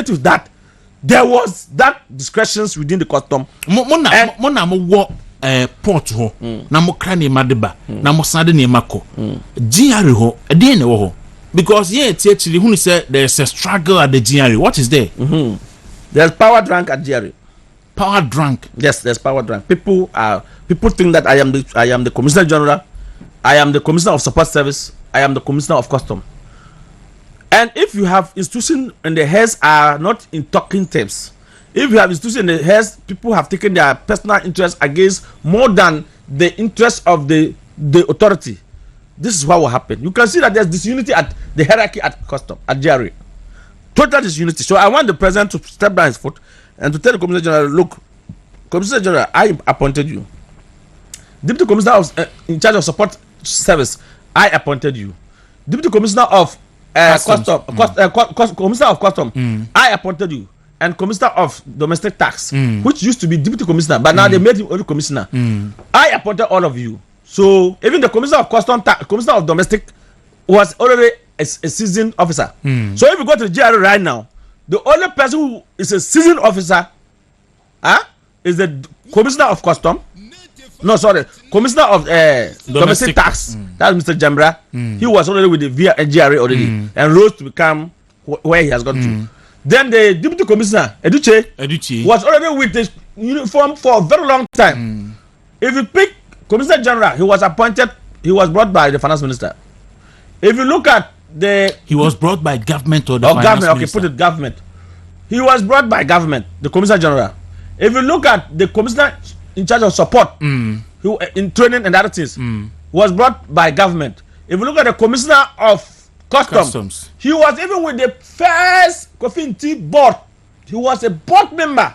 with that, there was that discretions within the custom. Mona mo port ho na mo kra ne madeba na mo sade ne mako GRA ho e dey ne wo ho because here it actually who say there's a struggle at the GRA. What is there? There's power drunk at GRA. Power drunk? Yes, there's power drunk. People think that I am the Commissioner General, I am the Commissioner of Support Service, I am the Commissioner of Custom. And if you have institutions and the heads are not in talking terms, if you have institutions and the heads, people have taken their personal interest against more than the interest of the authority, this is what will happen. You can see that there's disunity at the hierarchy at Custom, at GRA. Total disunity. So I want the president to step down his foot and to tell the Commissioner General, look, Commissioner General, I appointed you. Deputy Commissioner in charge of Support Service, I appointed you. Deputy Commissioner of Custom, Commissioner of Custom, I appointed you. And Commissioner of Domestic Tax, which used to be Deputy Commissioner, but now they made him only Commissioner. I appointed all of you. So even the Commissioner of Custom, Commissioner of Domestic was already a seasoned officer. So if you go to the GRA right now, the only person who is a seasoned officer is the Commissioner of Custom. No, sorry, Commissioner of Domestic Tax. That's Mr. Jambra. He was already with the GRA already and rose to become where he has gone to. Then the Deputy Commissioner, Eduche, was already with the uniform for a very long time. If you pick Commissioner General, he was appointed, he was brought by the Finance Minister. If you look at he was brought by government or the Finance Minister? Okay, put it government. He was brought by government, the Commissioner General. If you look at the Commissioner in charge of support, who in training and other things, was brought by government. If you look at the Commissioner of Customs, he was even with the first Coffee and Tea board. He was a board member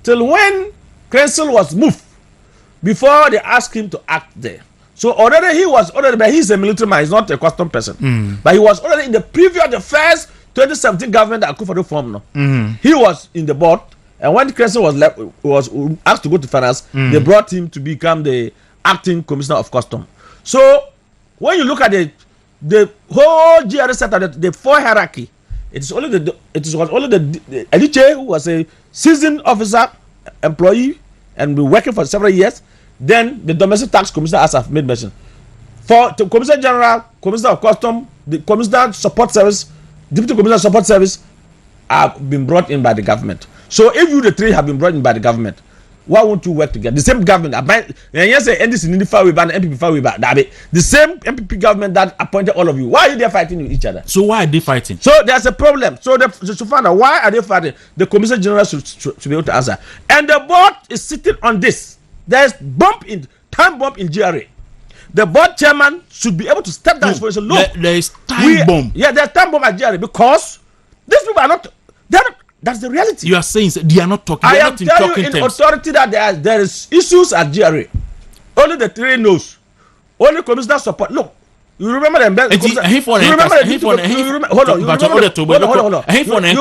till when Council was moved before they asked him to act there. So already he was already, but he's a military man, he's not a custom person. But he was already in the preview of the first 2017 government that Akufo-Addo formed. He was in the board, and when Council was asked to go to finance, they brought him to become the acting Commissioner of Custom. So when you look at the whole GRA setup, the four hierarchy, it was only the Ediche, who was a seasoned officer, employee, and been working for several years. Then the Domestic Tax Commissioner, as I've made mention. For the Commissioner General, Commissioner of Custom, the Commissioner Support Service, Deputy Commissioner Support Service have been brought in by the government. So if you the three have been brought in by the government, why won't you work together? The same government, yes, NDC in the far way, but MPP far way back. The same MPP government that appointed all of you. Why are they fighting with each other? So why are they fighting? So there's a problem. So to find out why are they fighting, the Commissioner General should be able to answer. And the board is sitting on this. There's time bomb in GRA. The board chairman should be able to step down his position. Look, there is time bomb. Yeah, there's time bomb at GRA because these people are not. That's the reality. You are saying they are not talking. I am telling you in authority that there is issues at GRA. Only the three knows. Only Commissioner support. Look, you remember the You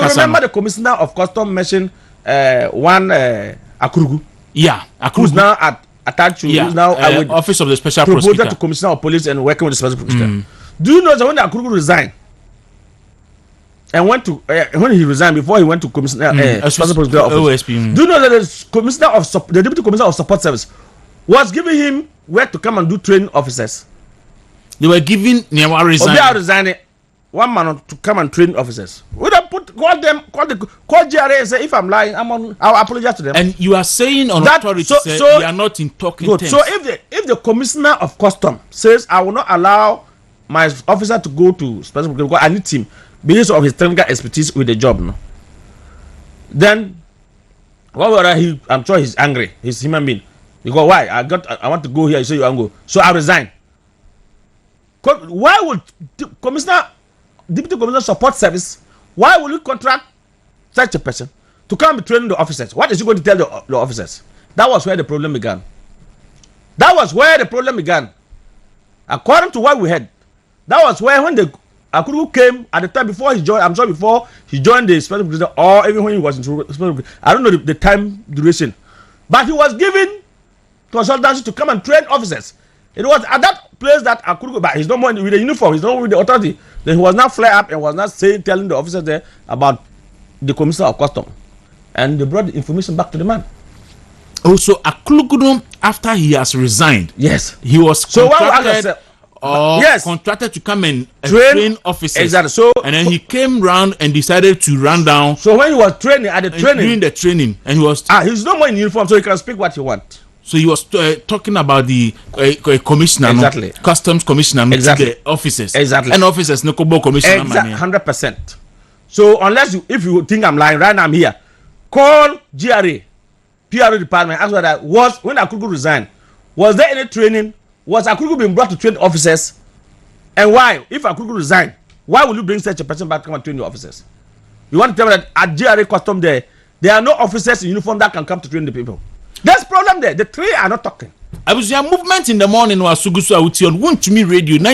remember the Commissioner of Custom mentioned one Akurugu. Yeah, who's now attached to who's now with Office of the Special Prosecutor, promoted to Commissioner of Police and working with the Special Prosecutor. Do you know that when Akurugu resigned and went to when he resigned before he went to Commissioner Special Prosecutor Office, do you know that the Deputy Commissioner of Support Service was giving him work to come and do training officers? They were giving resigning one man to come and train officers. Would I call GRA and say if I'm lying, I'll apologize to them. And you are saying on that, authority so they are not in talking terms. So if the Commissioner of Custom says I will not allow my officer to go to special because I need him because of his technical expertise with the job, no? Then I'm sure he's angry. He's a human being. Because why? I want to go here, so you want to go. So I resign. Why would Deputy Commissioner Support Service, why will you contract such a person to come and train the officers? What is he going to tell the officers? That was where the problem began. According to what we heard, that was where when the Akurugu came at the time before he joined, I'm sure before he joined the Special Prosecutor or even when he was in Special Prosecutor, I don't know the time duration, but he was given consultancy to come and train officers. It was at that place that Akurugu, but he's not more with the uniform, he's not with the authority. Then he was now flare up and was not telling the officers there about the commissioner of custom, and they brought the information back to the man. Also, Akulugudum, after he has resigned, Yes, he was so contracted, yes, contracted to come and train officers. Exactly. So and then he came round and decided to run down. So when he was training at the training, during the training, and he was he's no more in uniform, so he can speak what he wants. So he was talking about the commissioner, exactly, no? Customs commissioner, no? Exactly, to the officers, exactly, and officers, no kobo commissioner, exactly, 100%. So unless if you think I'm lying, right now I'm here. Call GRA, PRO department. Ask whether was when Akurugu resigned, was there any training? Was Akurugu being brought to train officers? And why? If Akurugu resigned, why will you bring such a person back to come and train the officers? You want to tell me that at GRA custom there are no officers in uniform that can come to train the people? There's problem there. The three are not talking. I was your movement in the morning was Sugusu Aution, won't to me radio.